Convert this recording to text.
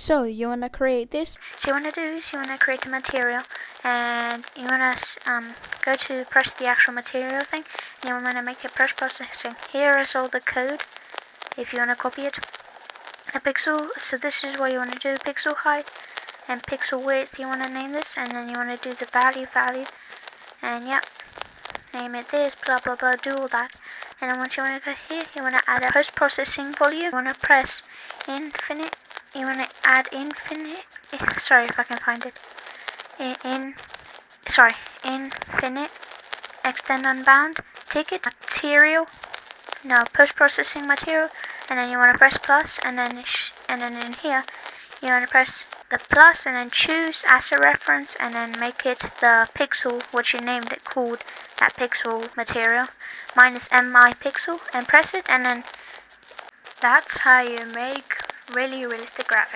So you want to create this? So you want to do is you want to create a material, and you want to go to press the actual material thing, and you want to make it post-processing. Here is all the code if you want to copy it. A pixel, so this is what you want to do, pixel height and pixel width, you want to name this, and then you want to do the value, and yep, name it this, blah blah blah, do all that. And then once you want to go here, you want to add a post-processing volume, you want to press infinite, you want to add infinite, sorry if I can find it, infinite, extend unbound, ticket, material, no, post-processing material, and then you want to press plus, and then in here, you want to press the plus, and then choose as a reference, and then make it the pixel, which you named it, called that pixel material, minus mi pixel, and press it, and then that's how you make really realistic graphics.